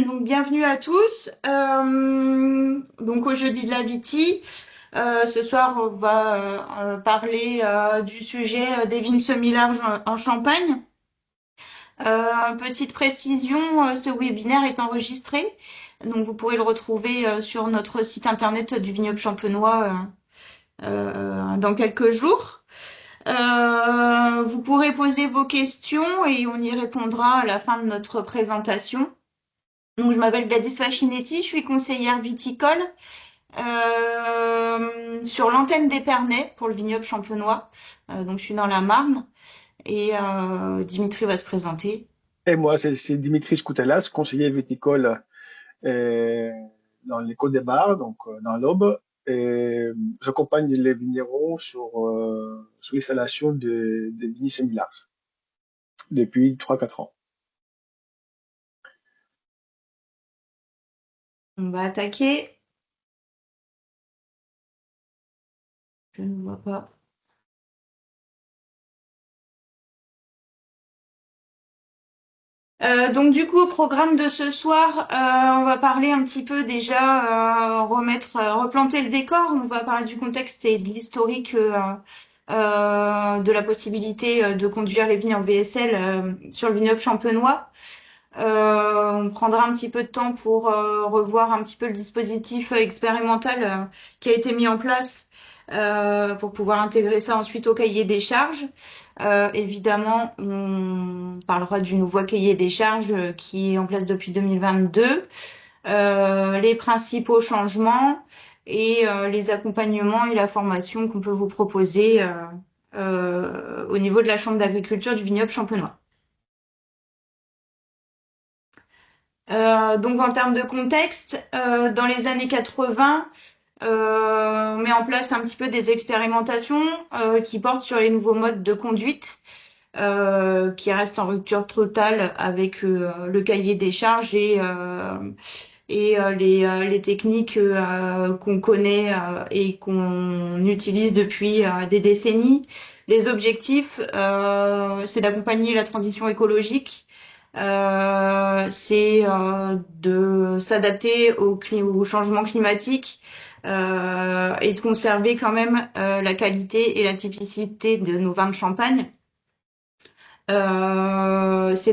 Donc bienvenue à tous. Donc au jeudi de la Viti, ce soir on va parler du sujet des vignes semi-larges en Champagne. Petite précision, ce webinaire est enregistré, donc vous pourrez le retrouver sur notre site internet du Vignoble Champenois dans quelques jours. Vous pourrez poser vos questions et on y répondra à la fin de notre présentation. Donc, je m'appelle Gladys Fachinetti, je suis conseillère viticole sur l'antenne d'Épernay pour le vignoble champenois. Donc, je suis dans la Marne et Dimitri va se présenter. Et moi, c'est Dimitri Skoutelas, conseiller viticole euh, dans les Côtes-des-Bar, donc dans l'Aube. Et j'accompagne les vignerons sur l'installation de vignes semi-larges depuis 3 4 ans. On va attaquer. Je ne vois pas. Donc du coup, au programme de ce soir, on va parler un petit peu déjà, replanter le décor. On va parler du contexte et de l'historique de la possibilité de conduire les vignes en VSL sur le vignoble champenois. On prendra un petit peu de temps pour revoir un petit peu le dispositif expérimental qui a été mis en place pour pouvoir intégrer ça ensuite au cahier des charges. Évidemment, on parlera du nouveau cahier des charges qui est en place depuis 2022, les principaux changements et les accompagnements et la formation qu'on peut vous proposer au niveau de la Chambre d'agriculture du vignoble champenois. Donc en termes de contexte, dans les années 80, on met en place un petit peu des expérimentations qui portent sur les nouveaux modes de conduite, qui restent en rupture totale avec le cahier des charges et les techniques qu'on connaît et qu'on utilise depuis des décennies. Les objectifs, c'est d'accompagner la transition écologique, c'est de s'adapter au changement climatique et de conserver quand même la qualité et la typicité de nos vins de champagne. C'est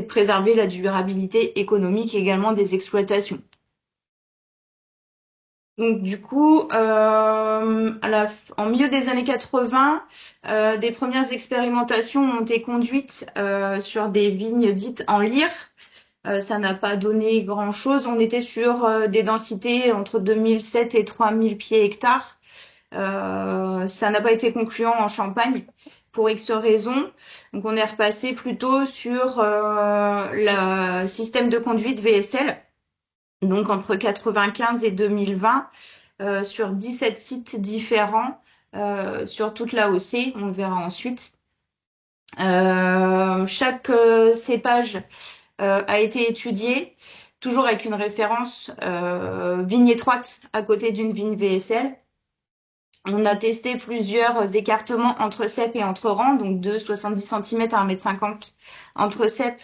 de préserver la durabilité économique également des exploitations. Donc du coup, en milieu des années 80, des premières expérimentations ont été conduites sur des vignes dites en lyre. Ça n'a pas donné grand-chose. On était sur des densités entre 2007 et 3000 pieds hectares. Ça n'a pas été concluant en Champagne pour X raisons. Donc on est repassé plutôt sur le système de conduite VSL. Donc entre 95 et 2020, sur 17 sites différents sur toute l'AOC, on le verra ensuite. Chaque cépage a été étudié, toujours avec une référence vigne étroite à côté d'une vigne VSL. On a testé plusieurs écartements entre cep et entre rangs, donc de 70 cm à 1,50 m entre cep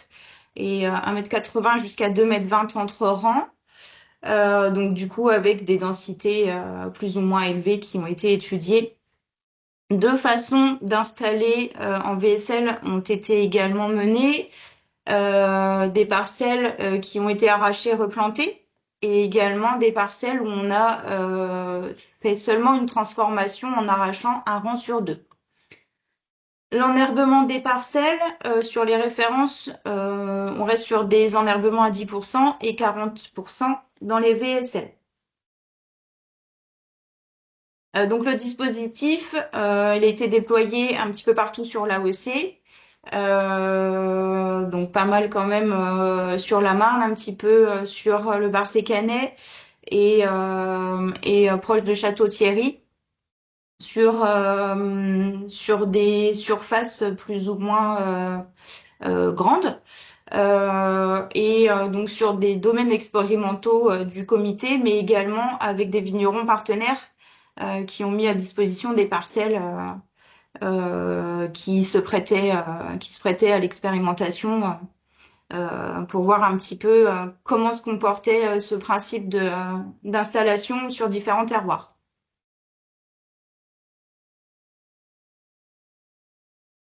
et 1,80 m jusqu'à 2,20 m entre rangs. Donc du coup avec des densités plus ou moins élevées qui ont été étudiées. Deux façons d'installer en VSL ont été également menées. Des parcelles qui ont été arrachées, replantées, et également des parcelles où on a fait seulement une transformation en arrachant un rang sur deux. L'enherbement des parcelles, sur les références, on reste sur des enherbements à 10% et 40% dans les VSL. Donc le dispositif, il a été déployé un petit peu partout sur l'AOC. Donc pas mal quand même sur la Marne, un petit peu sur le Bar-Sécanais et proche de Château-Thierry, sur des surfaces plus ou moins grandes. Donc sur des domaines expérimentaux du comité, mais également avec des vignerons partenaires qui ont mis à disposition des parcelles qui se prêtaient à l'expérimentation pour voir un petit peu comment se comportait ce principe d'installation sur différents terroirs.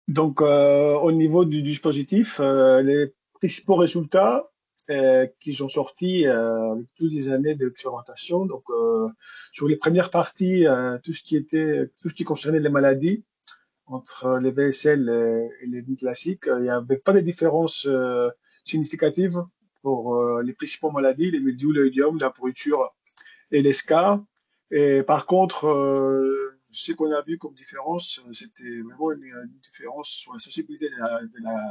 Donc, au niveau du dispositif, les principaux résultats qui sont sortis avec toutes les années d'expérimentation. Donc, sur les premières parties, tout ce qui concernait les maladies entre les VSL et les vignes classiques, il n'y avait pas de différence significative pour les principaux maladies, les mildious, l'oïdium, la pourriture et les SCA. Et par contre, ce qu'on a vu comme différence, c'était vraiment une différence sur la sensibilité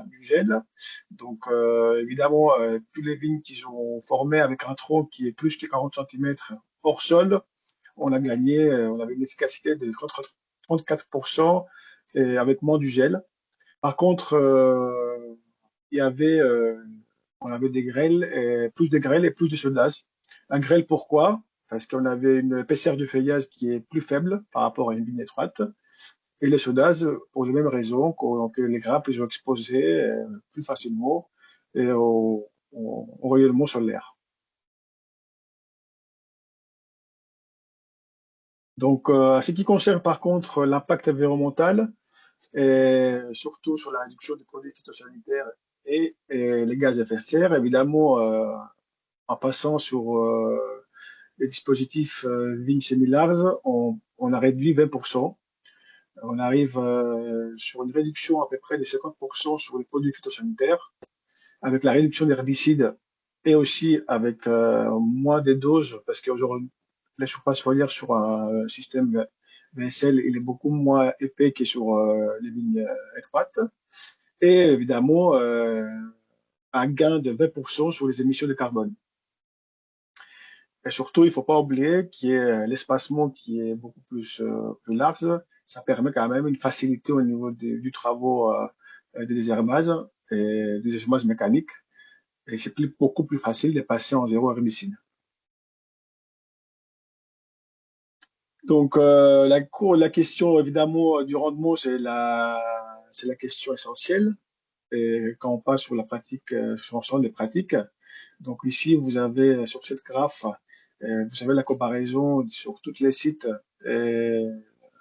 du gel. Donc, évidemment, tous les vignes qui sont formées avec un tronc qui est plus que 40 cm hors sol, on avait une efficacité de 34% et avec moins du gel. Par contre, il y avait, on avait des grêles, plus de grêles et plus de seudage. La grêle, pourquoi? Parce qu'on avait une épaisseur du feuillage qui est plus faible par rapport à une vigne étroite. Et le seudage, pour les mêmes raisons, que les grappes ils sont exposées plus facilement et au rayonnement solaire. Donc, ce qui concerne par contre l'impact environnemental, et surtout sur la réduction des produits phytosanitaires et les gaz à effet de serre, évidemment, en passant sur les dispositifs Vignes Similars, on a réduit 20%. On arrive sur une réduction à peu près de 50% sur les produits phytosanitaires, avec la réduction des herbicides et aussi avec moins de doses, parce qu'aujourd'hui, la surface foliaire sur un système VSL, il est beaucoup moins épais que sur les vignes étroites. Et évidemment, un gain de 20% sur les émissions de carbone. Et surtout, il ne faut pas oublier qu'il y a l'espacement qui est beaucoup plus large. Ça permet quand même une facilité au niveau du travaux de désherbage et du désherbage mécanique. Et c'est beaucoup plus facile de passer en zéro herbicide. Donc, la question évidemment du rendement, c'est la question essentielle. Et quand on passe sur la pratique, sur l'ensemble des pratiques, donc ici, vous avez sur cette graphe, vous avez la comparaison sur tous les sites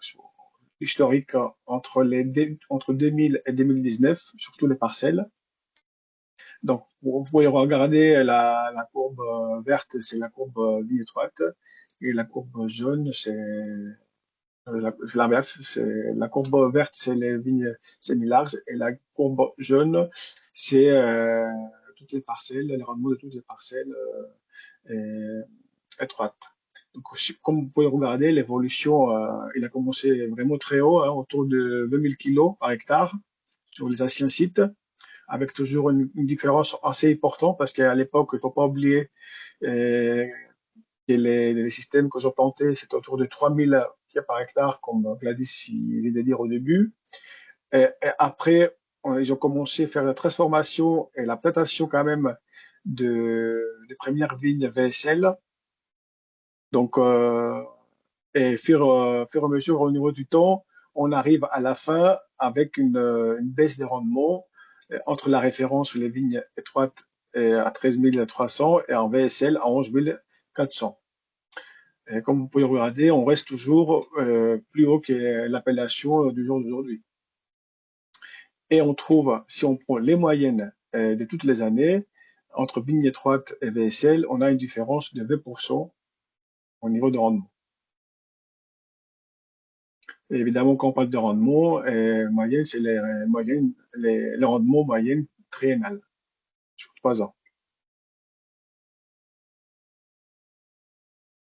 sur- historiques entre 2000 et 2019, sur toutes les parcelles. Donc, vous pouvez regarder la courbe verte, c'est la courbe ligne étroite, et la courbe jaune, c'est l'inverse. La courbe verte, c'est les vignes semi-larges, et la courbe jaune, c'est toutes les parcelles, les rendements de toutes les parcelles étroites. Donc, comme vous pouvez regarder, l'évolution, il a commencé vraiment très haut, hein, autour de 20 000 kilos par hectare sur les anciens sites, avec toujours une différence assez importante, parce qu'à l'époque, il ne faut pas oublier que les systèmes que j'ai plantés, c'était autour de 3000 pieds par hectare, comme Gladys vient de dire au début. Et après, ils ont commencé à faire la transformation et la plantation quand même de premières vignes VSL. Donc, et fur et à mesure, au niveau du temps, on arrive à la fin avec une baisse des rendements entre la référence sur les vignes étroites à 13 300 et en VSL à 11 400. Et comme vous pouvez regarder, on reste toujours plus haut que l'appellation du jour d'aujourd'hui. Et on trouve, si on prend les moyennes de toutes les années, entre vignes étroites et VSL, on a une différence de 20% au niveau de rendement. Et évidemment, quand on parle de rendement, moyenne, c'est les rendements moyennes triennales sur 3 ans.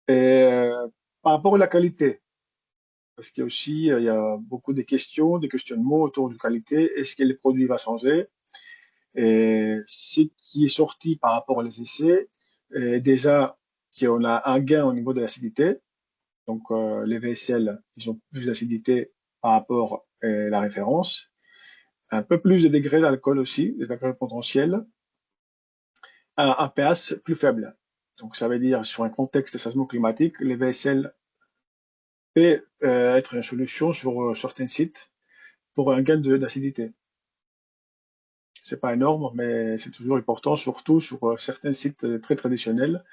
Et par rapport à la qualité, parce qu'il y a aussi il y a beaucoup de questions, des questionnements autour de qualité. Est-ce que le produit va changer? Et ce qui est sorti par rapport aux essais, déjà qu'on a un gain au niveau de l'acidité. Donc les VSL, ils ont plus d'acidité par rapport à la référence. Un peu plus de degrés d'alcool aussi, des degrés potentiels. Un pH plus faible. Donc ça veut dire sur un contexte de changement climatique, les VSL peut être une solution sur certains sites pour un gain d'acidité. C'est pas énorme, mais c'est toujours important, surtout sur certains sites très traditionnels,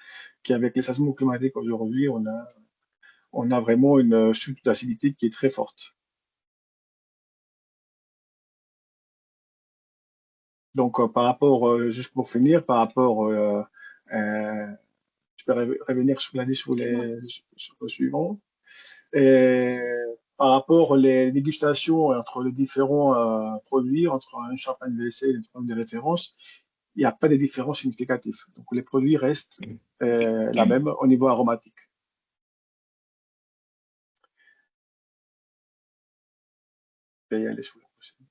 qui avec les changements climatiques aujourd'hui, on a vraiment une chute d'acidité qui est très forte. Donc, par rapport, juste pour finir, par rapport, euh, je peux revenir sur l'année sur le suivant. Et par rapport les dégustations entre les différents produits, entre un champagne WC et un champagne de référence, il n'y a pas de différence significative. Donc, les produits restent la même au niveau aromatique. Et aller sur la prochaine.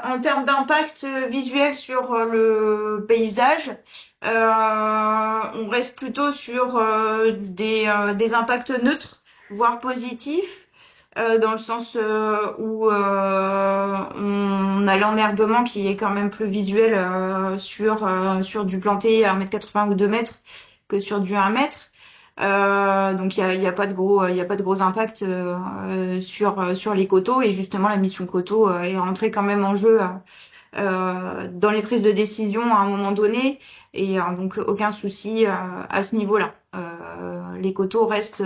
En termes d'impact visuel sur le paysage, on reste plutôt sur des impacts neutres, voire positifs, dans le sens où on a l'enherbement qui est quand même plus visuel sur du planté à 1,80 m ou 2 mètres que sur du 1 mètre. Donc il y a pas de gros impact sur les coteaux, et justement la mission coteau est rentrée quand même en jeu dans les prises de décision à un moment donné, et donc aucun souci à ce niveau-là. Les coteaux restent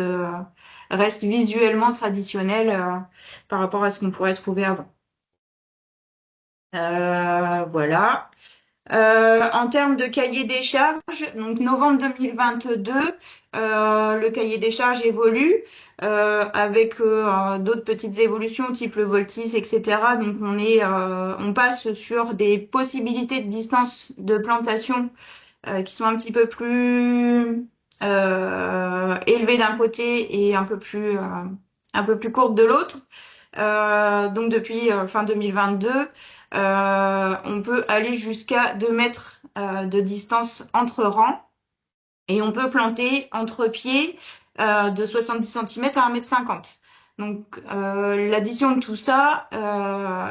visuellement traditionnels par rapport à ce qu'on pourrait trouver avant. Voilà. En termes de cahier des charges, donc novembre 2022, le cahier des charges évolue avec d'autres petites évolutions type le Voltis, etc. Donc on passe sur des possibilités de distance de plantation qui sont un petit peu plus élevées d'un côté et un peu plus courtes de l'autre. Donc depuis fin 2022, on peut aller jusqu'à 2 mètres de distance entre rangs, et on peut planter entre pieds de 70 centimètres à 1,50 m. Donc l'addition de tout ça,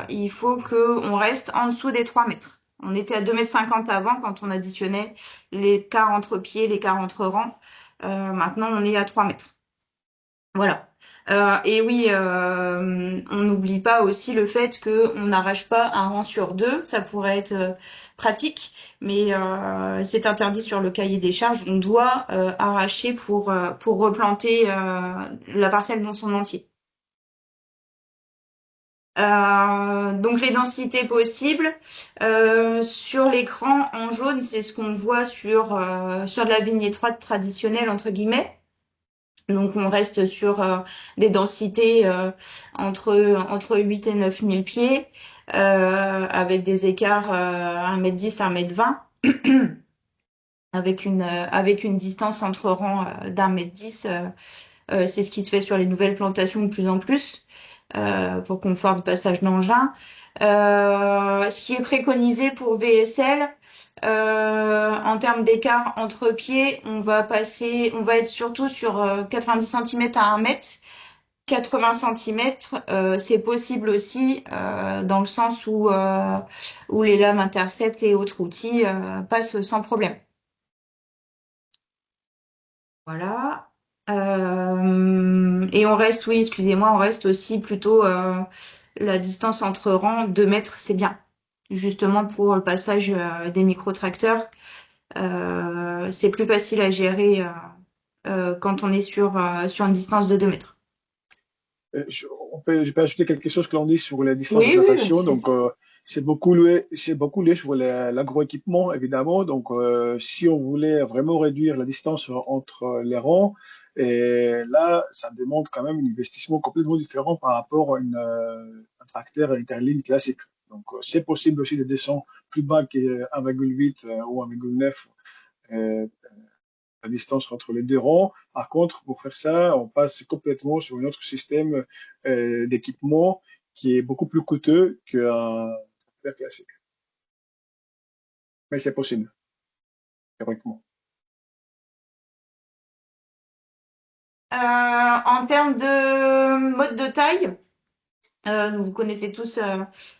il faut qu'on reste en dessous des 3 mètres. On était à 2,50 m avant quand on additionnait l'écart entre pieds, l'écart entre rangs. Maintenant, on est à 3 mètres. Voilà. Et oui, on n'oublie pas aussi le fait que on n'arrache pas un rang sur deux. Ça pourrait être pratique, mais c'est interdit sur le cahier des charges. On doit arracher pour replanter la parcelle dans son entier. Donc les densités possibles sur l'écran en jaune, c'est ce qu'on voit sur de la vigne étroite traditionnelle entre guillemets. Donc on reste sur des densités entre 8 et 9 000 pieds, avec des écarts 1,10 m, 1,20 m, avec une distance entre rangs d'1,10 m. C'est ce qui se fait sur les nouvelles plantations de plus en plus, pour confort de passage d'engin. Ce qui est préconisé pour VSL, en termes d'écart entre pieds, on va être surtout sur 90 centimètres à 1 mètre. 80 centimètres, c'est possible aussi dans le sens où les lames interceptent et autres outils passent sans problème. Voilà. Et on reste, oui, excusez-moi, on reste aussi plutôt la distance entre rangs, 2 mètres, c'est bien. Justement pour le passage des micro-tracteurs, c'est plus facile à gérer quand on est sur une distance de 2 mètres. Je peux ajouter quelque chose que l'on dit sur les distances de Oui, oui, plantation. Donc, c'est beaucoup lié sur l'agroéquipement, évidemment. Donc, si on voulait vraiment réduire la distance entre les rangs, et là, ça demande quand même un investissement complètement différent par rapport à un tracteur interligne classique. Donc, c'est possible aussi de descendre plus bas que 1,8 ou 1,9 la distance entre les deux rangs. Par contre, pour faire ça, on passe complètement sur un autre système d'équipement qui est beaucoup plus coûteux qu'un tracteur classique. Mais c'est possible, théoriquement. En termes de mode de taille, vous connaissez tous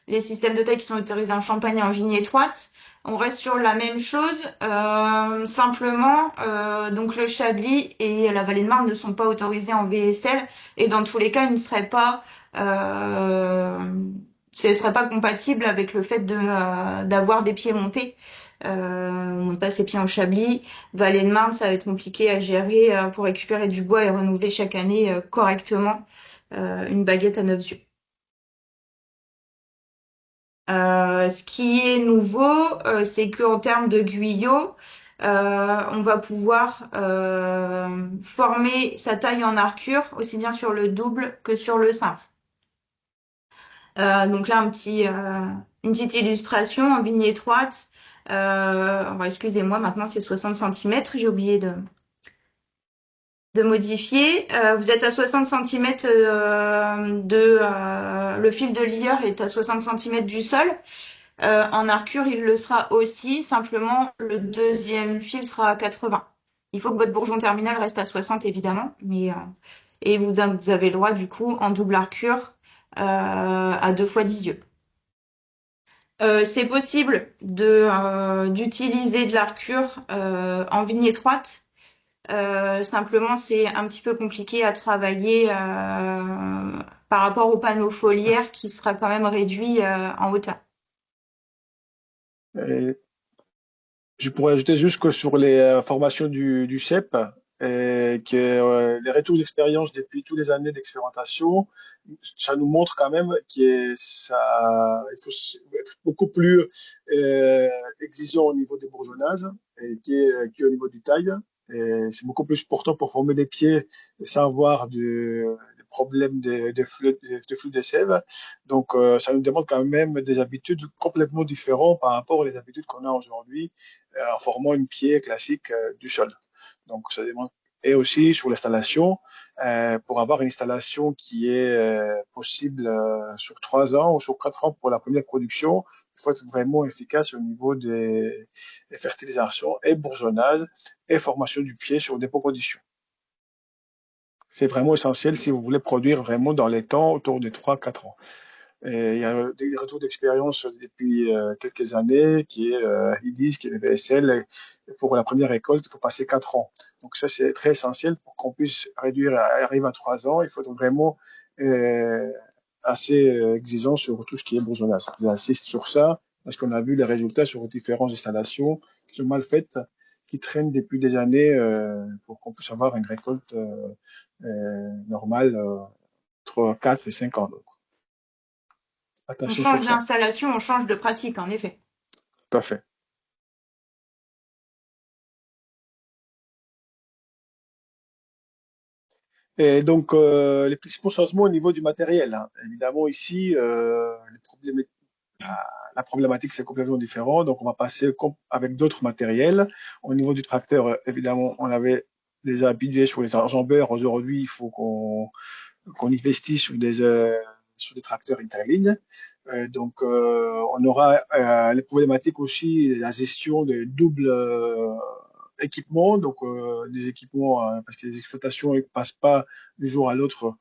les systèmes de taille qui sont autorisés en Champagne et en vigne étroite. On reste sur la même chose, simplement, donc le Chablis et la Vallée de Marne ne sont pas autorisés en VSL, et dans tous les cas, ils ne seraient pas, ce serait pas compatible avec le fait d'avoir des pieds montés. On monte pas ses pieds en Chablis. Vallée de Marne, ça va être compliqué à gérer pour récupérer du bois et renouveler chaque année correctement une baguette à 9 yeux. Ce qui est nouveau, c'est qu'en termes de guyot, on va pouvoir former sa taille en arcure aussi bien sur le double que sur le simple. Donc là, une petite illustration en vigne étroite. Excusez-moi, maintenant c'est 60 centimètres. J'ai oublié de modifier. Vous êtes à 60 centimètres le fil de lieur est à 60 centimètres du sol. En arcure, il le sera aussi. Simplement, le deuxième fil sera à 80. Il faut que votre bourgeon terminal reste à 60 évidemment, et vous avez le droit du coup en double arcure à 2 fois 10 yeux. C'est possible d'utiliser de l'arcure en vigne étroite. Simplement, c'est un petit peu compliqué à travailler par rapport au panneau foliaire qui sera quand même réduit en hauteur. Et je pourrais ajouter juste que sur les formations du CEP, que les retours d'expérience depuis toutes les années d'expérimentation, ça nous montre quand même il faut être beaucoup plus exigeant au niveau des bourgeonnages qu'au niveau du taille. Et c'est beaucoup plus important pour former des pieds sans avoir de problèmes de flux de sève. Donc, ça nous demande quand même des habitudes complètement différentes par rapport aux habitudes qu'on a aujourd'hui en formant une pied classique du sol. Donc, ça demande et aussi sur l'installation, pour avoir une installation qui est possible sur 3 ans ou sur 4 ans pour la première production, il faut être vraiment efficace au niveau des fertilisations et bourgeonnage et formation du pied sur des conditions. C'est vraiment essentiel si vous voulez produire vraiment dans les temps autour de 3 4 ans. Et il y a des retours d'expérience depuis quelques années ils disent que le VSL, pour la première récolte, il faut passer 4 ans. Donc ça, c'est très essentiel pour qu'on puisse arriver à 3 ans. Il faut être vraiment euh, assez exigeant sur tout ce qui est bourgeonnage. J'insiste sur ça parce qu'on a vu les résultats sur différentes installations qui sont mal faites, qui traînent depuis des années pour qu'on puisse avoir une récolte normale entre 4 et 5 ans. Donc, On attention change sur ça. d'installation, on change de pratique, en effet. Tout à fait. Et donc, les principaux changements au niveau du matériel, hein. Évidemment, ici, la problématique, c'est complètement différent. Donc, on va passer avec d'autres matériels. Au niveau du tracteur, évidemment, on avait déjà habitué sur les enjambeurs. Aujourd'hui, il faut qu'on investisse sur des tracteurs interlignes. On aura les problématiques aussi, la gestion des doubles équipements, donc des équipements, parce que les exploitations ne passent pas du jour à l'autre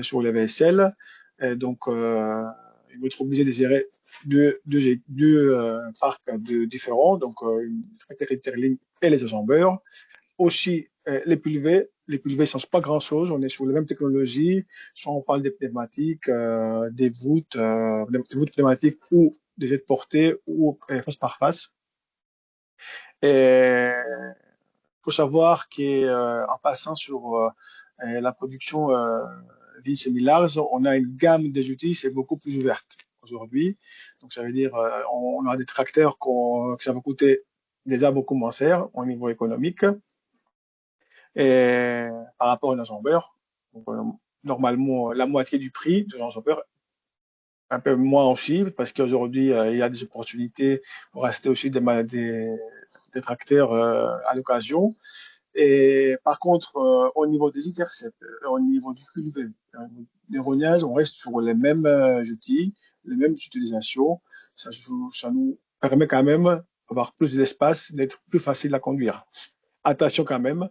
sur les VSL. Et donc, ils vont être obligés de gérer deux parcs différents, donc une tracteur interligne et les enjambeurs. Aussi, les pulvés ne changent pas grand-chose. On est sur les mêmes technologies. Soit on parle des pneumatiques, des voûtes pneumatiques ou des jets de portée ou face par face. Et il faut savoir qu'en passant sur la production vie semi-large, on a une gamme des outils, c'est beaucoup plus ouverte aujourd'hui. Donc ça veut dire on a des tracteurs que ça va coûter déjà beaucoup moins cher au niveau économique. Et par rapport à un enjambeur, donc, normalement la moitié du prix de l'enjambeur, un peu moins aussi, parce qu'aujourd'hui il y a des opportunités pour acheter aussi des tracteurs à l'occasion. Et par contre, au niveau des intercepts, au niveau du cultivé, des rognages, on reste sur les mêmes outils, les mêmes utilisations. Ça nous permet quand même d'avoir plus d'espace, d'être plus facile à conduire. Attention quand même,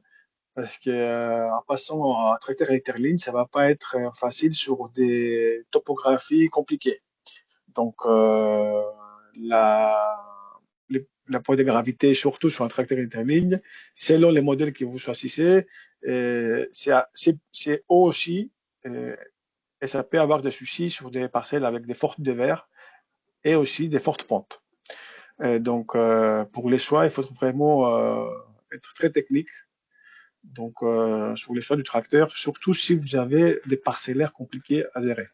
parce que en passant à tracteur interligne, ça va pas être facile sur des topographies compliquées. Donc, la, la poids de gravité, surtout sur un tracteur interligne, selon les modèles que vous choisissez, c'est haut aussi, et ça peut avoir des soucis sur des parcelles avec des fortes de verre. et aussi des fortes pentes. Donc, pour les choix, il faut vraiment être très technique. Donc, sur les choix du tracteur, surtout si vous avez des parcellaires compliqués à gérer.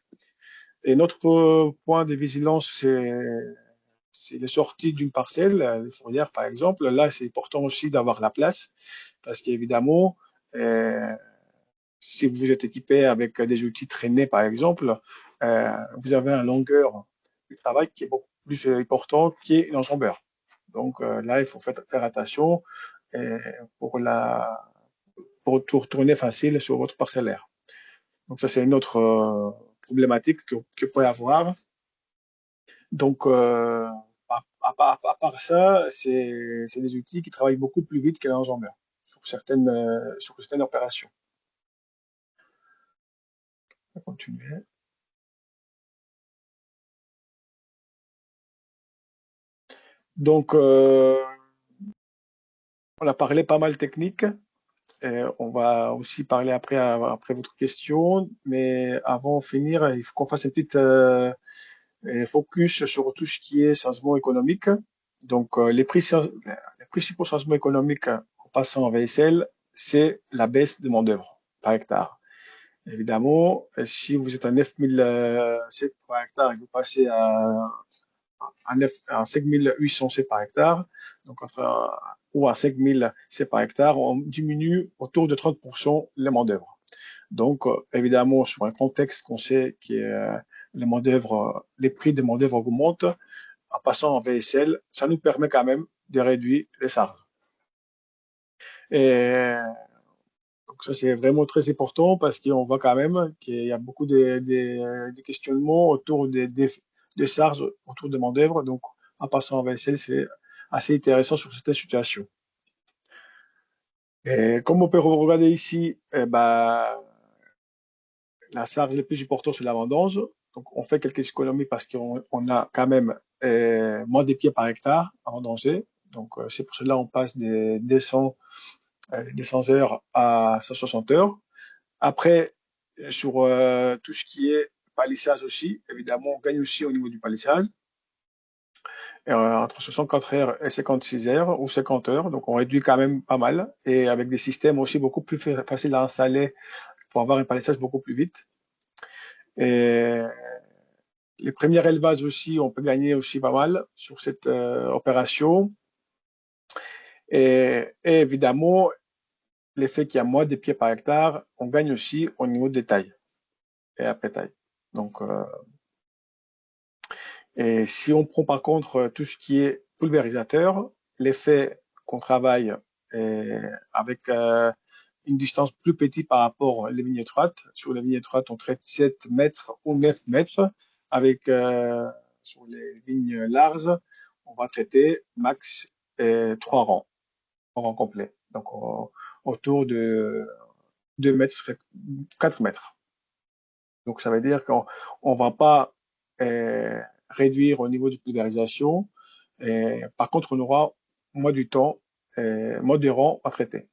Et notre point de vigilance, c'est les sorties d'une parcelle, les fourrières par exemple. Là, c'est important aussi d'avoir la place, parce qu'évidemment, euh, si vous êtes équipé avec des outils traînés par exemple, vous avez une longueur du travail qui est beaucoup plus important qu'une enjambeur. Donc là, il faut faire attention euh, pour pour tourner facile sur votre parcellaire. Donc ça, c'est une autre problématique que vous pouvez avoir. Donc, à part ça, c'est des outils qui travaillent beaucoup plus vite qu'un enjambeur sur certaines opérations. On va continuer. Donc, on a parlé pas mal technique. On va aussi parler après votre question. Mais avant de finir, il faut qu'on fasse une petite focus sur tout ce qui est changement économique. Donc, les principaux changements économiques en passant en VSL, c'est la baisse de main-d'œuvre par hectare. Évidemment, si vous êtes à 9007 par hectare et vous passez à 5800 C par hectare, donc ou à 5000 C par hectare, on diminue autour de 30% les main-d'œuvre. Donc, évidemment, sur un contexte qu'on sait que les prix des main-d'œuvre augmentent, en passant en VSL, ça nous permet quand même de réduire les charges. Et donc ça, c'est vraiment très important parce qu'on voit quand même qu'il y a beaucoup de questionnements autour des charges autour de main-d'œuvre. Donc, en passant en VSL, c'est assez intéressant sur cette situation. Et comme on peut regarder ici, la charge la plus importante, c'est la vendange. Donc, on fait quelques économies parce qu'on a quand même moins de pieds par hectare à vendanger. Donc, c'est pour cela qu'on passe des 200 heures à 160 heures. Après, sur tout ce qui est palissage aussi, évidemment, on gagne aussi au niveau du palissage, entre 64 heures et 56 heures ou 50 heures. Donc, on réduit quand même pas mal et avec des systèmes aussi beaucoup plus faciles à installer pour avoir un palissage beaucoup plus vite. Et les premiers élevages aussi, on peut gagner aussi pas mal sur cette opération. Et évidemment, l'effet qu'il y a moins de pieds par hectare, on gagne aussi au niveau des tailles et après taille. Donc, et si on prend par contre tout ce qui est pulvérisateur, l'effet qu'on travaille avec une distance plus petite par rapport aux lignes étroites. Sur les lignes étroites, on traite 7 mètres ou 9 mètres. Avec sur les lignes larges, on va traiter max 3 rangs, un rang complet. Donc autour de 2 mètres, 4 mètres. Donc ça veut dire qu'on ne va pas réduire au niveau de pulvérisation. Par contre, on aura moins du temps, moins de rangs à traiter.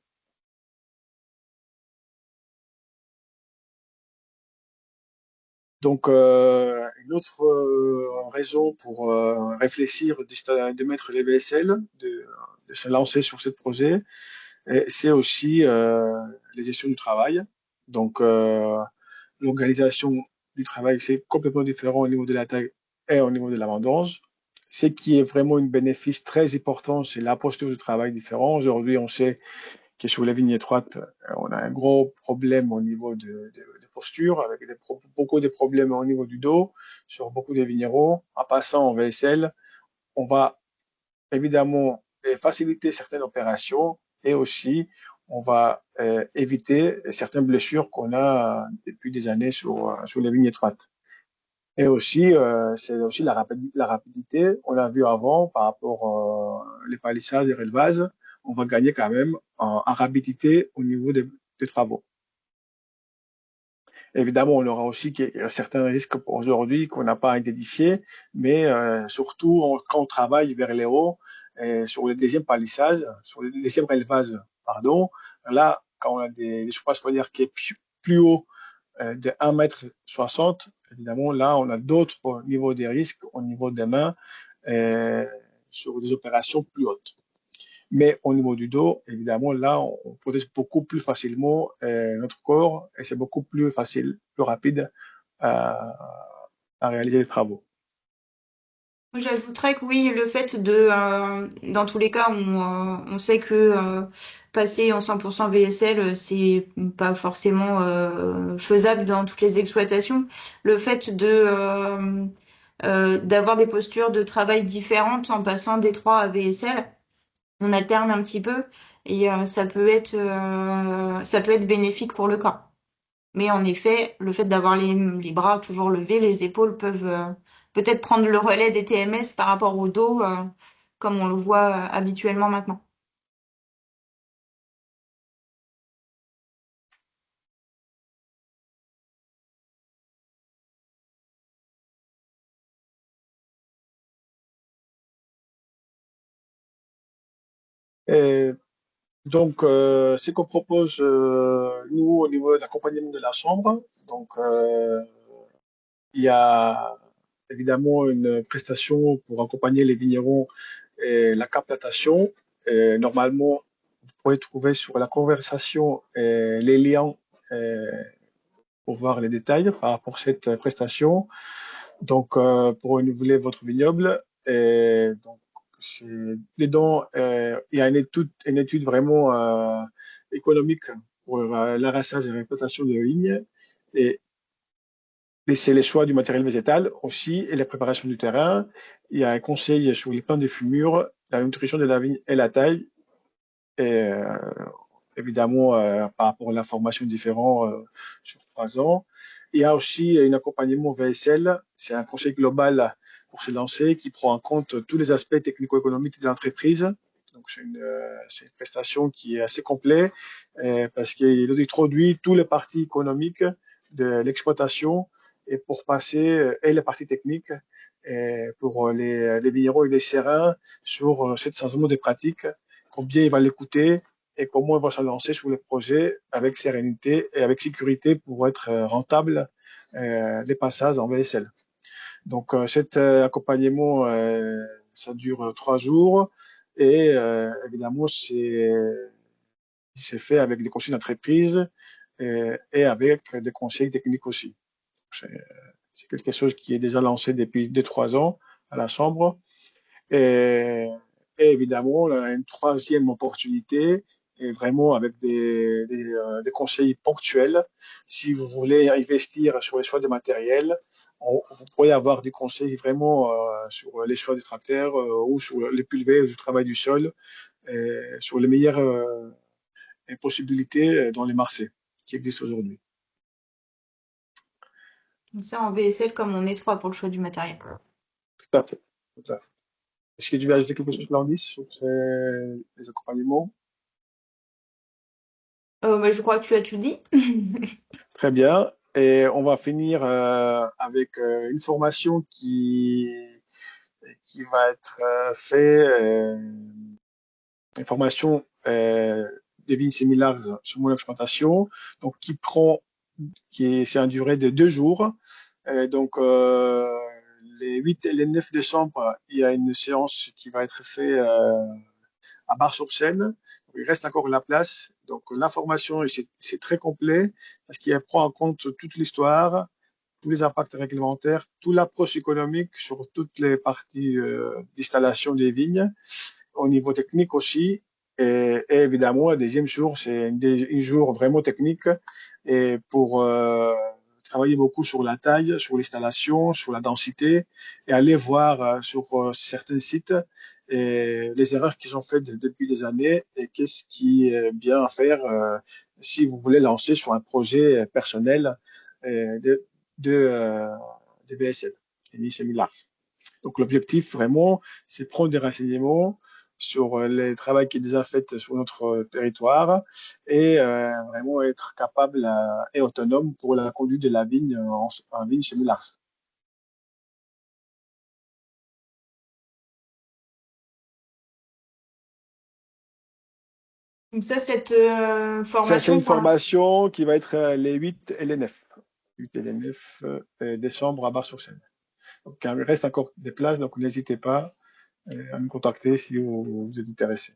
Donc, une autre raison pour réfléchir de mettre les BSL, de se lancer sur ce projet, c'est aussi les gestions du travail. Donc, l'organisation du travail, c'est complètement différent au niveau de la taille et au niveau de la vendange. Ce qui est vraiment un bénéfice très important, c'est la posture du travail différent. Aujourd'hui, on sait que sur les vignes étroites, on a un gros problème au niveau de posture, avec beaucoup de problèmes au niveau du dos, sur beaucoup de vignerons. En passant en VSL, on va évidemment faciliter certaines opérations et aussi on va éviter certaines blessures qu'on a depuis des années sur les vignes étroites. Et aussi, c'est aussi la rapidité. On l'a vu avant par rapport les palissades et relevage. On va gagner quand même en rapidité au niveau des travaux. Évidemment, on aura aussi certains risques aujourd'hui qu'on n'a pas identifiés, mais surtout quand on travaille vers les hauts, sur le deuxième palissage, sur le deuxième relevage, pardon, là, quand on a des surfaces foliaires qui est plus haut de 1,60 m, Évidemment, là, on a d'autres niveaux des risques au niveau des mains euh, sur des opérations plus hautes. Mais au niveau du dos, évidemment, là, on protège beaucoup plus facilement notre corps et c'est beaucoup plus facile, plus rapide à, à réaliser les travaux. J'ajouterais que oui, le fait dans tous les cas, on sait que passer en 100% VSL, c'est pas forcément faisable dans toutes les exploitations. Le fait d'avoir des postures de travail différentes en passant des 3 à VSL, on alterne un petit peu et ça peut être bénéfique pour le corps. Mais en effet, le fait d'avoir les bras toujours levés, les épaules peuvent peut-être prendre le relais des TMS par rapport au dos, comme on le voit habituellement maintenant. Et donc, ce qu'on propose, nous, au niveau de l'accompagnement de la chambre, donc, il y a évidemment une prestation pour accompagner les vignerons et la captation. Et normalement, vous pourrez trouver sur la conversation les liens euh, pour voir les détails par rapport à cette prestation. Donc, pour renouveler votre vignoble, et donc, c'est dedans, il y a une étude vraiment économique pour l'arrachage et l'exploitation de vignes. Et c'est les choix du matériel végétal aussi et la préparation du terrain. Il y a un conseil sur les plans de fumure, la nutrition de la vigne et la taille. Et évidemment, par rapport à l'information différente sur 3 ans. Il y a aussi un accompagnement VSL. C'est un conseil global pour se lancer qui prend en compte tous les aspects technico-économiques de l'entreprise. Donc, c'est une prestation qui est assez complète parce qu'il introduit tous les parties économiques de l'exploitation et pour passer, et les parties techniques, et pour les vignerons et les serrains sur cette changement de pratiques, combien il va les coûter et comment il va se lancer sur le projet avec sérénité et avec sécurité pour être rentable les passages en VSL. Donc cet accompagnement, ça dure 3 jours et évidemment c'est fait avec des conseils d'entreprise et avec des conseils techniques aussi. C'est c'est quelque chose qui est déjà lancé depuis 2 3 ans à la Chambre. Et, et évidemment, on a une troisième opportunité, et vraiment avec des conseils ponctuels. Si vous voulez investir sur les choix de matériel, vous pourrez avoir des conseils vraiment sur les choix des tracteurs ou sur les pulvées du travail du sol, sur les meilleures possibilités dans les marchés qui existent aujourd'hui. Donc ça, en VSL, comme on est 3 pour le choix du matériel. Tout à fait. Tout à fait. Est-ce que tu veux ajouter quelque chose, Landis, sur les accompagnements? Bah, je crois que tu as tout dit. Très bien. Et on va finir avec une formation qui va être faite, une formation de vignes similaires sur mon exploitation, donc c'est une durée de 2 jours. Donc, les 8 et les 9 décembre, il y a une séance qui va être faite à Bar-sur-Seine. Il reste encore la place. Donc, l'information, c'est très complet parce qu'il prend en compte toute l'histoire, tous les impacts réglementaires, toute l'approche économique sur toutes les parties d'installation des vignes, au niveau technique aussi. Et évidemment, le deuxième jour, c'est un jour vraiment technique et pour travailler beaucoup sur la taille, sur l'installation, sur la densité et aller voir sur certains sites les erreurs qu'ils ont faites depuis des années et qu'est-ce qui est bien à faire si vous voulez lancer sur un projet personnel euh, de, de, euh, de BSL, semi-large. Donc l'objectif vraiment, c'est de prendre des renseignements sur les travaux qui sont déjà faits sur notre territoire et vraiment être capable et autonome pour la conduite de la vigne en vigne semi-large. Donc ça, cette Ça, c'est formation une pour l'instant. formation qui va être les 8 et les 9. 8 et 9 décembre à Bar-sur-Seine. Donc, il reste encore des places, donc n'hésitez pas à me contacter si vous êtes intéressé.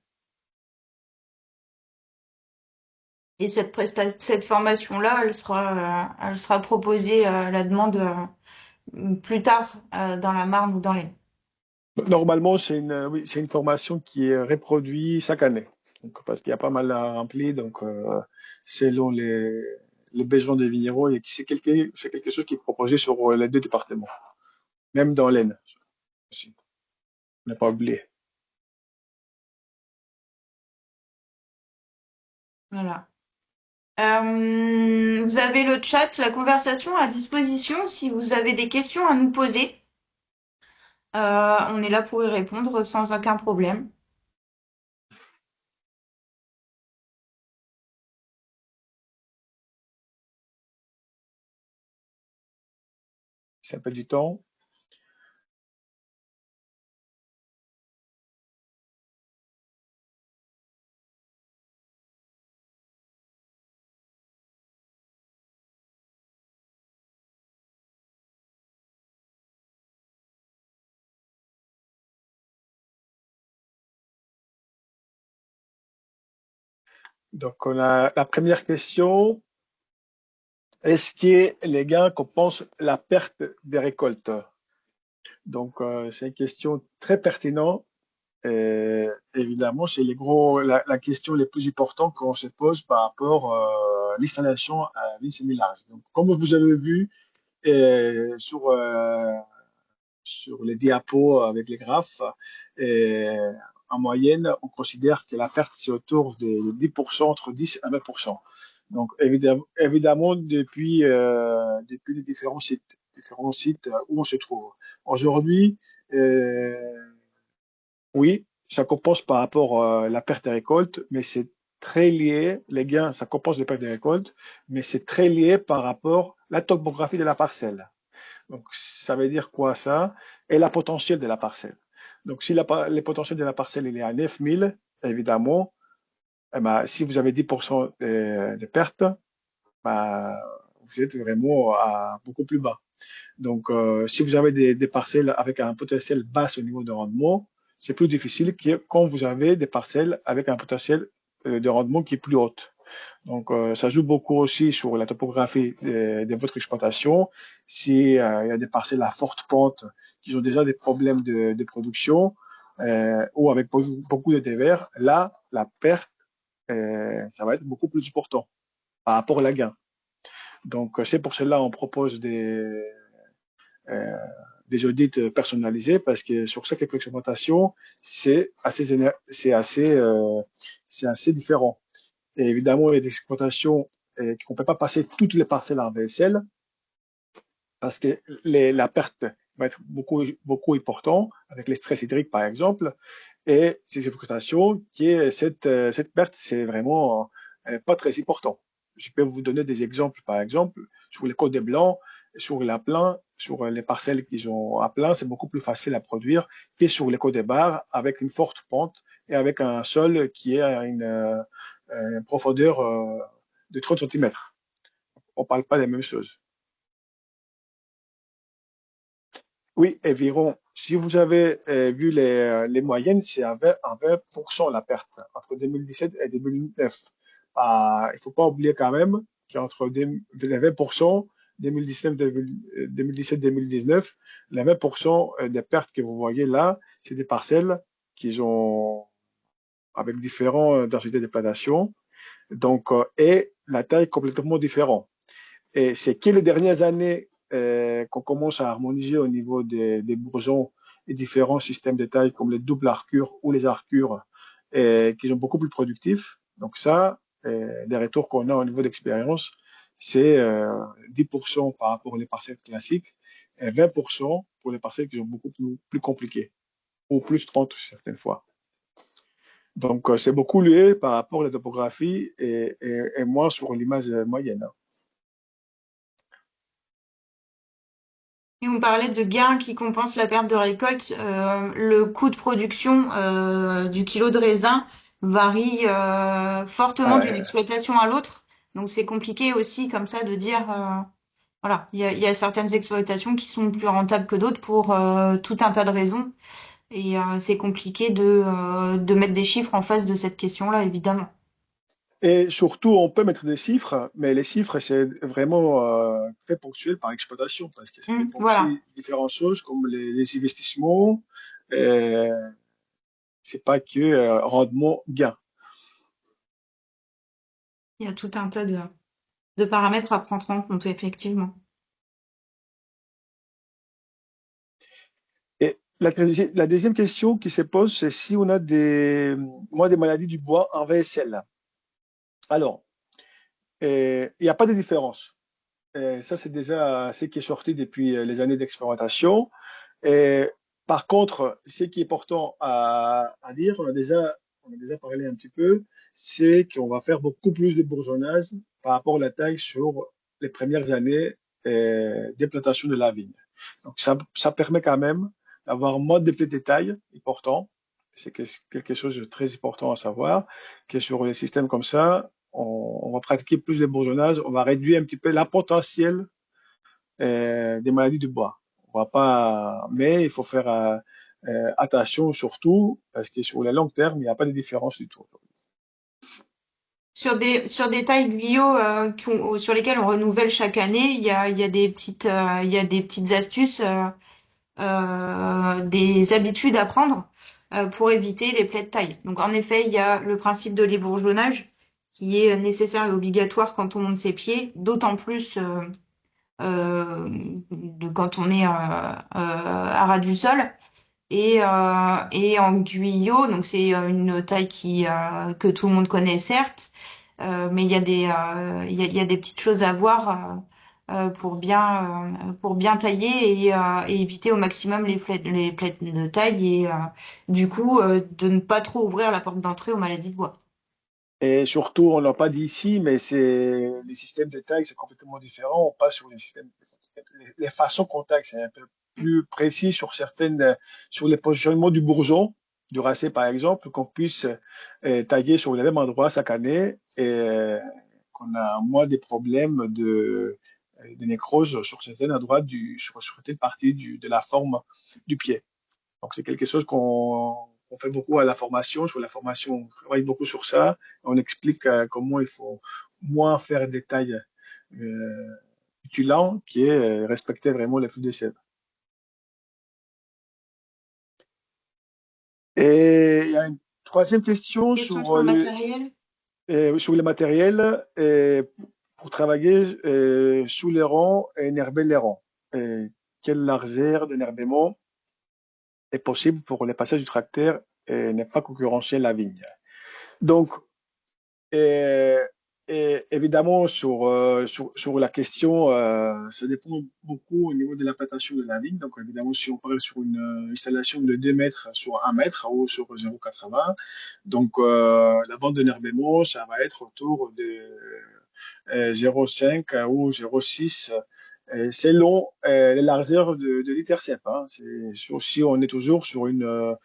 Et cette formation-là, elle sera proposée à la demande plus tard dans la Marne ou dans les. Normalement, oui, c'est une formation qui est reproduite chaque année. Donc, parce qu'il y a pas mal à remplir, donc selon les besoins des vignerons, et c'est quelque chose qui est proposé sur les deux départements, même dans l'Aisne aussi. On n'a pas oublié. Voilà. Vous avez le chat, la conversation à disposition si vous avez des questions à nous poser. On est là pour y répondre sans aucun problème. C'est un peu du temps. Donc, on a la première question. Est-ce que les gains compensent la perte des récoltes? Donc, c'est une question très pertinente. Évidemment, c'est la question les plus importante qu'on se pose par rapport à l'installation à l'Insémilage. Donc, comme vous avez vu sur les diapos avec les graphes, euh, en moyenne, on considère que la perte, c'est autour de 10%, entre 10 et 20%. Donc, évidemment depuis les différents sites où on se trouve. Aujourd'hui, oui, ça compense par rapport à la perte des récoltes, mais c'est très lié, les gains, ça compense les pertes des récoltes, mais c'est très lié par rapport à la topographie de la parcelle. Donc, ça veut dire quoi ça? Et la potentiel de la parcelle. Donc, si le potentiel de la parcelle il est à 9000, évidemment, eh ben, si vous avez 10% de pertes, ben, vous êtes vraiment à beaucoup plus bas. Donc, si vous avez des parcelles avec un potentiel bas au niveau de rendement, c'est plus difficile que quand vous avez des parcelles avec un potentiel de rendement qui est plus haut. Donc, ça joue beaucoup aussi sur la topographie de votre exploitation. Si il y a des parcelles à forte pente qui ont déjà des problèmes de production ou avec beaucoup de dévers, là, la perte, ça va être beaucoup plus important par rapport à la gain. Donc, c'est pour cela qu'on propose euh, des audits personnalisés parce que sur chaque exploitation, c'est assez différent. Et évidemment, il y a des exploitations qu'on ne peut pas passer toutes les parcelles en VSL parce que la perte va être beaucoup importante avec les stress hydriques, par exemple. Et ces exploitations, cette perte, c'est vraiment pas très important. Je peux vous donner des exemples, par exemple, sur les côtes des Blancs, sur la plain, sur les parcelles qu'ils ont à plein, c'est beaucoup plus facile à produire que sur les côtes des Bars avec une forte pente et avec un sol qui est à une profondeur de 30 centimètres. On ne parle pas des mêmes choses. Oui, environ. Si vous avez vu les moyennes, c'est à 20% la perte entre 2017 et 2009. Il ne faut pas oublier quand même qu'entre les 20%, 2017-2019, les 20% des pertes que vous voyez là, c'est des parcelles qui ont avec différentes densités de plantation, donc, et la taille complètement différente. Et c'est que les dernières années qu'on commence à harmoniser au niveau des bourgeons et différents systèmes de taille comme les doubles arcures ou les arcures qui sont beaucoup plus productifs. Donc ça, les retours qu'on a au niveau d'expérience, c'est 10% par rapport aux parcelles classiques et 20% pour les parcelles qui sont beaucoup plus compliquées, ou plus 30 certaines fois. Donc c'est beaucoup lié par rapport à la topographie et moins sur l'image moyenne. Et on parlait de gains qui compensent la perte de récolte. Le coût de production du kilo de raisin varie fortement d'une Euh, exploitation à l'autre. Donc c'est compliqué aussi comme ça de dire. Voilà, il y a certaines exploitations qui sont plus rentables que d'autres pour tout un tas de raisons. Et c'est compliqué de mettre des chiffres en face de cette question-là, évidemment. Et surtout, on peut mettre des chiffres, mais les chiffres, c'est vraiment très ponctuel par exploitation, parce que ça dépend aussi Voilà, de différentes choses, comme les investissements. Et c'est pas que rendement gain. il y a tout un tas de paramètres à prendre en compte, effectivement. Et la deuxième question qui se pose, c'est si on a des maladies du bois en VSL. Alors, il n'y a pas de différence. Ça, c'est déjà ce qui est sorti depuis les années d'expérimentation. Et par contre, ce qui est important à dire, on a déjà parlé un petit peu, c'est qu'on va faire beaucoup plus de bourgeonnage par rapport à la taille sur les premières années d'implantation de la vigne. Donc, ça permet quand même d'avoir moins de petits détails importants. C'est quelque chose de très important à savoir, que sur les systèmes comme ça, on va pratiquer plus de bourgeonnage, on va réduire un petit peu la potentiel des maladies du bois. On va pas, mais il faut faire attention surtout parce que sur le long terme, il n'y a pas de différence du tout. Sur des tailles guyot sur lesquelles on renouvelle chaque année, il y a des il y a des petites astuces, des habitudes à prendre pour éviter les plaies de taille. Donc en effet, il y a le principe de l'ébourgeonnage qui est nécessaire et obligatoire quand on monte ses pieds, d'autant plus quand on est à ras du sol. Et en guyot, donc c'est une taille que tout le monde connaît certes, mais il y a des petites choses à voir pour bien tailler et éviter au maximum les plaies de taille et du coup de ne pas trop ouvrir la porte d'entrée aux maladies de bois. Et surtout, on l'a pas dit ici, mais c'est les systèmes de taille, c'est complètement différent. On passe sur les systèmes, les façons qu'on taille, c'est un peu plus précis sur sur les positionnements du bourgeon, du racé par exemple, qu'on puisse tailler sur le même endroit chaque année et qu'on a moins des problèmes de nécrose sur certains endroits sur certaines parties de la forme du pied. Donc, c'est quelque chose qu'on fait beaucoup à la formation. Sur la formation, on travaille beaucoup sur ça. On explique comment il faut moins faire des tailles utilant, qui est respecter vraiment les flux de sève. Et il y a une troisième question Question sur le matériel. sur le matériel pour travailler sous les rangs et énerver les rangs. Quelle largeur d'énervement est possible pour le passage du tracteur et ne pas concurrencer la vigne? Donc, Et, et évidemment, sur la question, ça dépend beaucoup au niveau de la plantation de la vigne. Donc, évidemment, si on parle sur une installation de 2 mètres sur 1 mètre ou sur 0,80, donc la bande d'énervement, ça va être autour de 0,5 ou 0,6 selon les largeurs de l'intercept. Hein. Si on est toujours sur une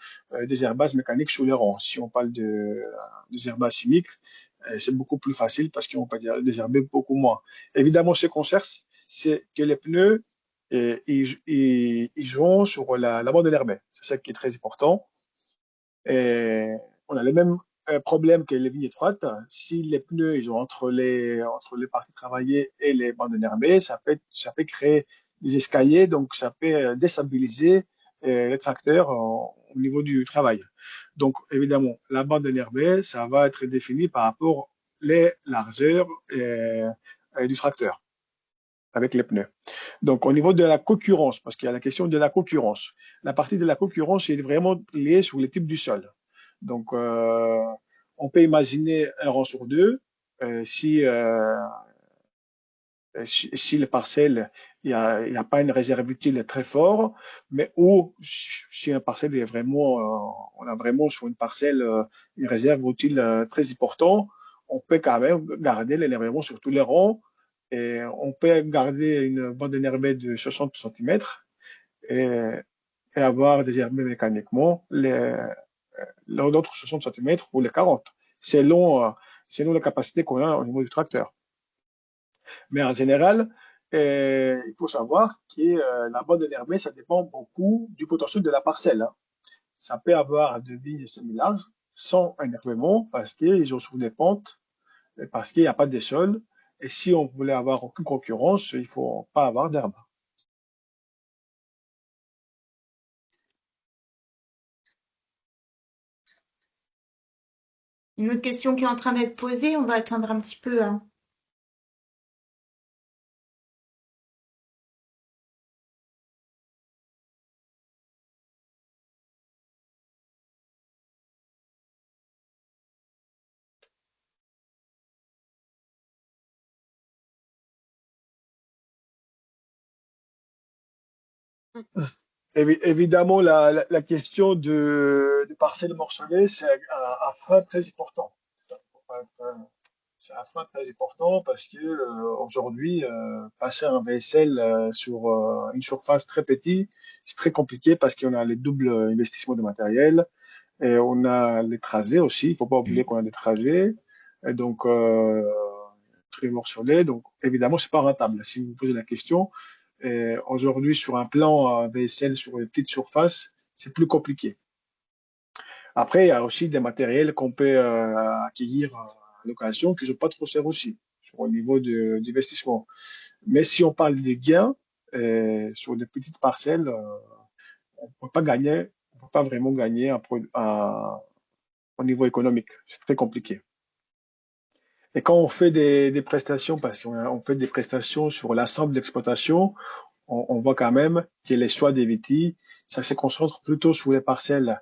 désherbage mécanique sous les rangs. Si on parle de désherbage chimique, c'est beaucoup plus facile parce qu'on peut désherber beaucoup moins. Évidemment, ce qu'on cherche, c'est que les pneus ils jouent sur la bande d'herbe. C'est ça qui est très important. Et on a les mêmes problèmes que les vignes étroites. Si les pneus ils ont entre les parties travaillées et les bandes énervées, ça peut créer des escaliers, donc ça peut déstabiliser les tracteurs au niveau du travail. Donc évidemment, la bande énervée, ça va être défini par rapport les largeurs du tracteur avec les pneus. Donc, au niveau de la concurrence, parce qu'il y a la question de la concurrence, la partie de la concurrence est vraiment liée sur le type du sol. Donc, on peut imaginer un rang sur deux. Si les parcelles, il y a pas une réserve utile très forte, mais ou si un parcelle est vraiment, on a vraiment sur une parcelle une réserve utile très importante, on peut quand même garder l'énervement sur tous les rangs et on peut garder une bande énervée de 60 centimètres et, et avoir désherbé mécaniquement l'autre 60 centimètres ou les 40, selon, selon la capacité qu'on a au niveau du tracteur. Mais en général, Et il faut savoir que la bande énervée, ça dépend beaucoup du potentiel de la parcelle, hein. Ça peut avoir des vignes semi-larges sans énervement parce qu'ils ont sur des pentes, et parce qu'il n'y a pas de sol. Et si on voulait avoir aucune concurrence, il faut pas avoir d'herbe. Une autre question qui est en train d'être posée, on va attendre un petit peu, hein. Évidemment, la question de parcelles morcelées, c'est un frein très important. C'est un frein très important parce que aujourd'hui, passer un VSL sur une surface très petite, c'est très compliqué parce qu'on a les doubles investissements de matériel et on a les trajets aussi. Il faut pas oublier qu'on a des trajets. Et donc, très morcelés. Donc, évidemment, c'est pas rentable. Si vous me posez la question, aujourd'hui, sur un plan VSL sur les petites surfaces, c'est plus compliqué. Après, il y a aussi des matériels qu'on peut acquérir à l'occasion qui ne sont pas trop chers aussi, sur le niveau d'investissement. Mais si on parle de gains, sur des petites parcelles, on ne peut pas gagner, on peut pas vraiment gagner au niveau économique. C'est très compliqué. Et quand on fait des prestations, parce qu'on fait des prestations sur l'ensemble d'exploitation, on voit quand même que les choix des VT, ça se concentre plutôt sur les parcelles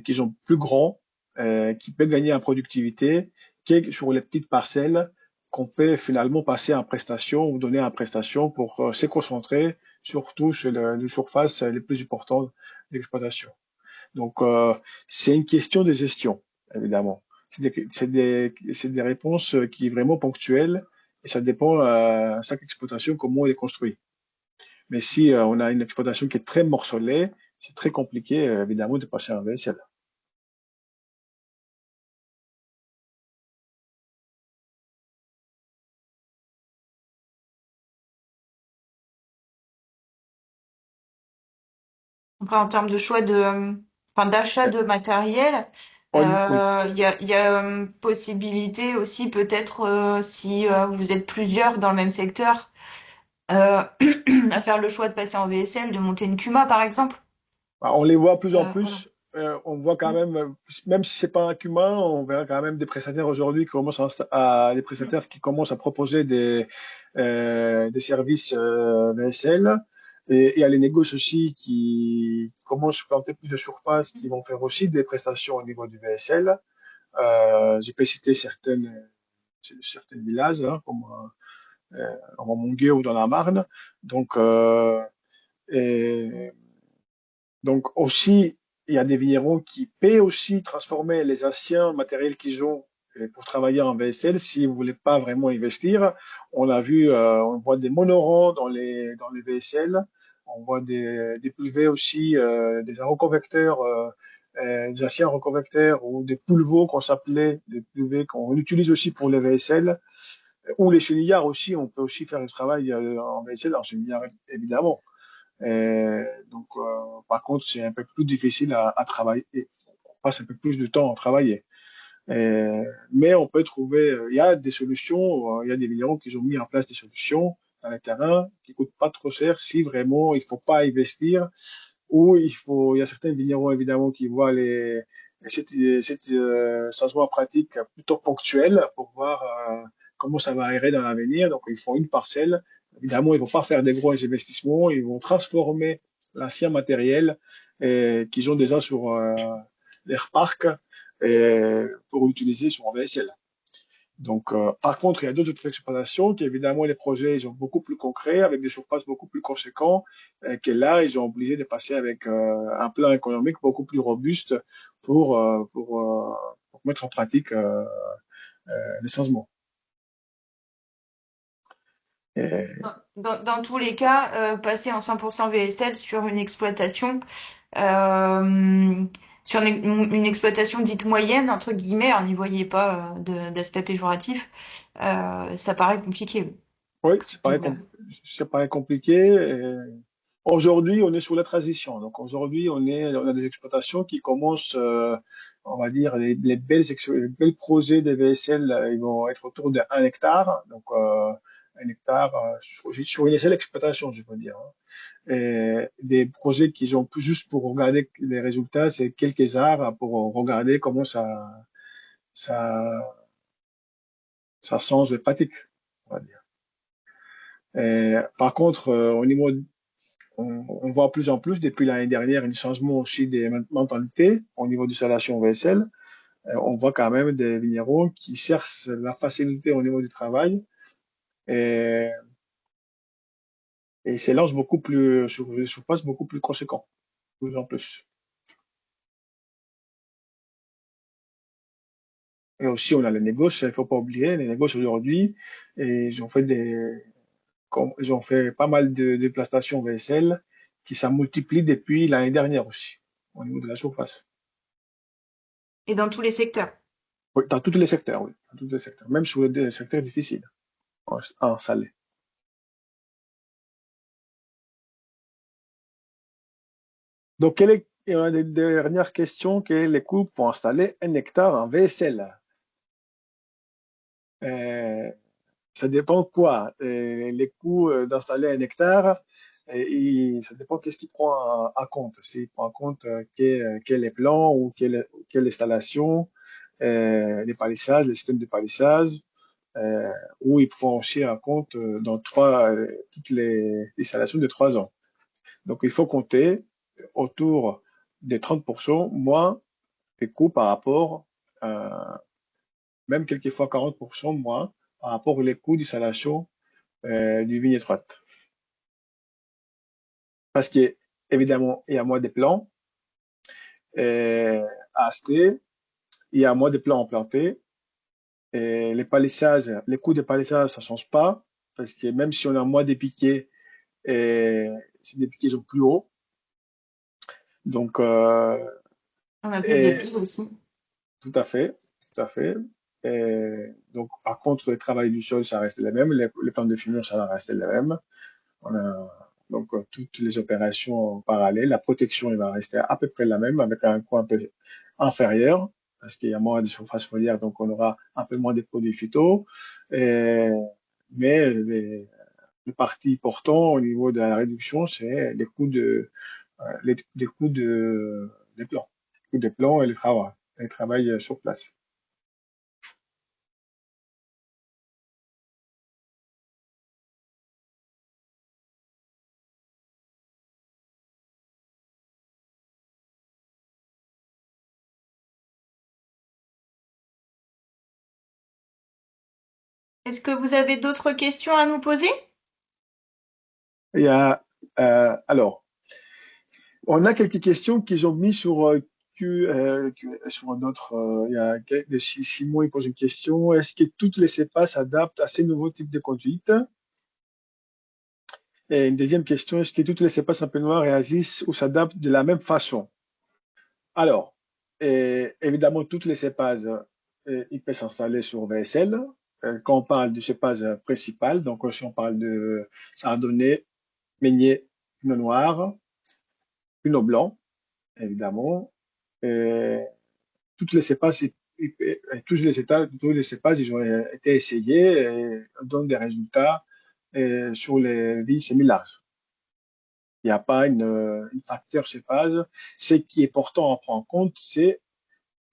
qui sont plus grands, qui peuvent gagner en productivité, que sur les petites parcelles qu'on peut finalement passer en prestation ou donner en prestation pour se concentrer surtout sur les surfaces les plus importantes d'exploitation. Donc, c'est une question de gestion, évidemment. C'est des réponses qui sont vraiment ponctuelles et ça dépend à chaque exploitation comment elle est construite. Mais si on a une exploitation qui est très morcelée, c'est très compliqué, évidemment, de passer en VSL. Après, en termes de choix enfin, d'achat Euh, de matériel, Oui. il y a possibilité aussi peut-être si vous êtes plusieurs dans le même secteur euh, à faire le choix de passer en VSL, de monter une CUMA par exemple. Bah, on les voit plus en Voilà. plus. On voit quand Mm, même, même si c'est pas un cumin, on verra quand même des prestataires aujourd'hui qui commencent des mm. prestataires qui commencent à proposer des services VSL. Et il y a les négoces aussi qui commencent à planter plus de surface, qui vont faire aussi des prestations au niveau du VSL. Je peux citer certaines villages, hein, comme en Montguet ou dans la Marne. Donc, et donc aussi, il y a des vignerons qui paient aussi transformer les anciens matériels qu'ils ont pour travailler en VSL si vous voulez pas vraiment investir. On a vu, on voit des monorants dans les VSL, on voit des pulvets aussi, des reconvecteurs, des anciens reconvecteurs ou des pulveaux qu'on s'appelait, des pulvets qu'on utilise aussi pour les VSL, ou les chenillards aussi, on peut aussi faire le travail en VSL en chenillard évidemment. Donc, par contre, c'est un peu plus difficile à travailler. On passe un peu plus de temps à travailler. Mais on peut trouver, il y a des solutions, il y a des vignerons qui ont mis en place des solutions dans les terrains qui coûtent pas trop cher si vraiment il faut pas investir ou il y a certains vignerons évidemment qui voient cette changement pratique plutôt ponctuel pour voir comment ça va aérer dans l'avenir. Donc, ils font une parcelle. Évidemment, ils vont pas faire des gros investissements. Ils vont transformer l'ancien matériel qu'ils ont déjà sur leur parc pour l'utiliser sur un VSL. Donc, par contre, il y a d'autres exploitations qui, évidemment, les projets, ils sont beaucoup plus concrets, avec des surfaces beaucoup plus conséquentes, que là, ils sont obligés de passer avec un plan économique beaucoup plus robuste pour mettre en pratique les changements. Et, Dans tous les cas, passer en 100% VSL sur une exploitation, euh, sur une exploitation dite moyenne, entre guillemets, on n'y voyait pas d'aspect péjoratif, ça paraît compliqué. Oui, possible. ça paraît compliqué. Aujourd'hui, on est sur la transition. Donc aujourd'hui, on a des exploitations qui commencent, on va dire, les belles projets de VSL, ils vont être autour de 1 hectare. Donc 1 hectare sur une seule exploitation, je peux dire, hein. Et des projets qui ont juste pour regarder les résultats, c'est quelques heures pour regarder comment ça, ça change les pratiques, on va dire. Et par contre, on voit de plus en plus depuis l'année dernière un changement aussi des mentalités au niveau de l'installation VSL. On voit quand même des vignerons qui cherchent la facilité au niveau du travail et, et s'élancent beaucoup plus sur des surfaces beaucoup plus conséquents, de plus en plus. Et aussi, on a les négoces, il ne faut pas oublier, les négoces aujourd'hui, et ils ont fait pas mal de déplacements VSL qui s'en multiplient depuis l'année dernière aussi, au niveau de la surface. Et dans tous les secteurs. Oui, dans tous les secteurs, oui, dans tous les secteurs, même sur les secteurs difficiles à installer. Donc, quelle est une des dernières questions? Quel est le coût pour installer 1 hectare en VSL? Euh, Ça dépend quoi? Les coûts d'installer 1 hectare, ça dépend qu'est-ce qu'il prend en compte. S'il prend en compte quel est plan ou quelle installation, les palissages, les systèmes de palissage, ou il prend aussi en compte toutes les installations de 3 ans. Donc il faut compter autour des 30% moins des coûts par rapport, euh, même quelquefois 40% moins par rapport aux coûts d'installation du vigne étroite. Parce qu'évidemment, il y a moins de plants à acheter, il y a moins de plants à planter, et les palissages, les coûts des palissages, ça ne change pas, parce que même si on a moins de piquets, c'est des piquets sont plus hauts. Donc, On a peut-être des et, fils aussi. tout à fait, tout à fait. Donc, par contre, le travail du sol, ça reste le même, les plans de fumure, ça reste le même. On a donc toutes les opérations en parallèle. La protection, elle va rester à peu près la même, avec un coût un peu inférieur, parce qu'il y a moins de surface foliaire, donc on aura un peu moins de produits phyto. Et, mais les parties importantes au niveau de la réduction, c'est les coûts des plans. Les coûts des plans et les travail sur place. Est-ce que vous avez d'autres questions à nous poser? Il y a, alors, on a quelques questions qu'ils ont mis sur sur notre. Il y a Simon, il pose une question. Est-ce que toutes les CEPA s'adaptent à ces nouveaux types de conduite? Et une deuxième question, est-ce que toutes les CEPA simplement réagissent ou s'adaptent de la même façon? Alors, évidemment, toutes les cépages, ils peuvent s'installer sur VSL. Quand on parle du cépage principal, donc si on parle de Chardonnay, Meunier, Pinot Noir, Pinot Blanc, évidemment. Et toutes les cépages, tous les cépages, ils ont été essayés et donnent des résultats sur les vignes semi-larges. Il n'y a pas une facteur cépage. Ce qui est important à prendre en compte, c'est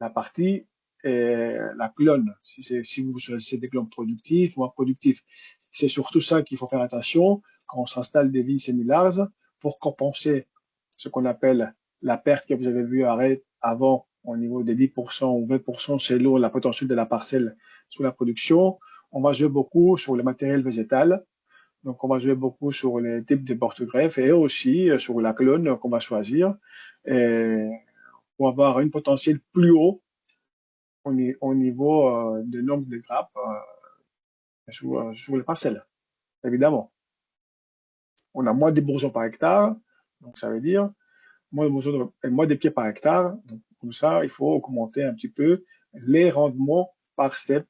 la partie, la clone. Si vous choisissez des clones productifs ou improductifs. C'est surtout ça qu'il faut faire attention quand on s'installe des vignes semi-larges pour compenser ce qu'on appelle la perte que vous avez vue avant au niveau des 10% ou 20% selon la potentiel de la parcelle sur la production. On va jouer beaucoup sur le matériel végétal. Donc, on va jouer beaucoup sur les types de porte-greffes et aussi sur la clone qu'on va choisir pour avoir un potentiel plus haut au niveau de nombre de grappes sur les parcelles, évidemment. On a moins de bourgeons par hectare, donc ça veut dire moins de bourgeons et moins de pieds par hectare. Donc, comme ça, il faut augmenter un petit peu les rendements par step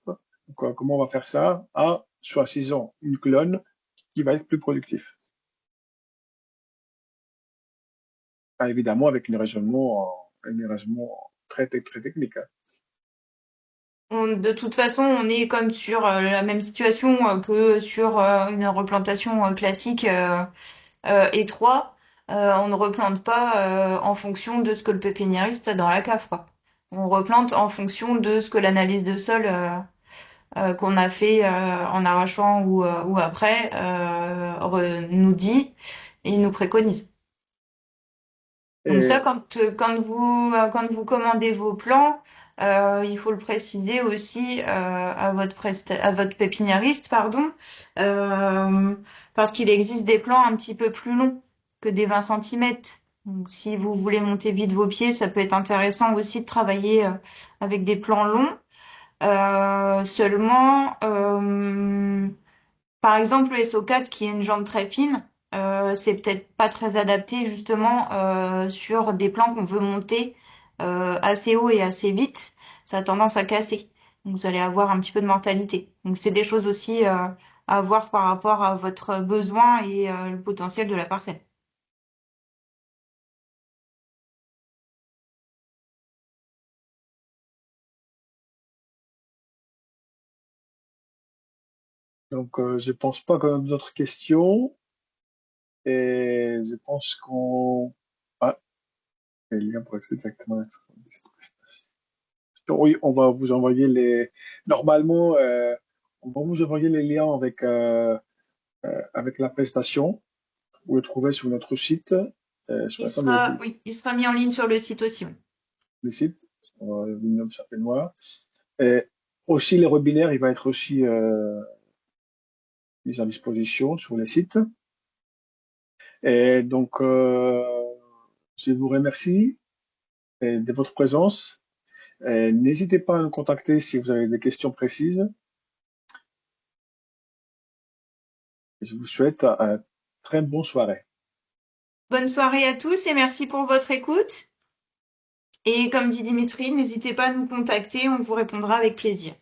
Donc, comment on va faire ça? Ah, choisissons une colonne qui va être plus productif. Ah, évidemment, avec un raisonnement très technique, hein. De toute façon, on est comme sur la même situation que sur une replantation classique étroit. On ne replante pas en fonction de ce que le pépiniériste a dans la cave, quoi. On replante en fonction de ce que l'analyse de sol qu'on a fait en arrachant ou après nous dit et nous préconise. Donc ça, Et, quand vous commandez vos plans, il faut le préciser aussi à votre pépiniériste, pardon, euh, parce qu'il existe des plans un petit peu plus longs que des 20 centimètres. Donc si vous voulez monter vite vos pieds, ça peut être intéressant aussi de travailler avec des plans longs. Seulement, par exemple, le SO4 qui est une jambe très fine, c'est peut-être pas très adapté justement sur des plans qu'on veut monter assez haut et assez vite. Ça a tendance à casser. Donc vous allez avoir un petit peu de mortalité. Donc c'est des choses aussi à voir par rapport à votre besoin et le potentiel de la parcelle. donc, je pense pas qu'on a d'autres questions. Et je pense qu'on... Ah, les liens pour accéder directement à la prestation. Oui, on va vous envoyer les... Normalement, on va vous envoyer les liens avec la prestation. Vous le trouvez sur notre site. Sur la fin Oui, il sera mis en ligne sur le site aussi. Oui. du site, sur Vinum Chapenois. Et aussi, les webinaires, il va être aussi mis à disposition sur le site. Et donc, je vous remercie de votre présence. N'hésitez pas à nous contacter si vous avez des questions précises. Je vous souhaite une très bonne soirée. Bonne soirée à tous et merci pour votre écoute. Et comme dit Dimitri, n'hésitez pas à nous contacter, on vous répondra avec plaisir.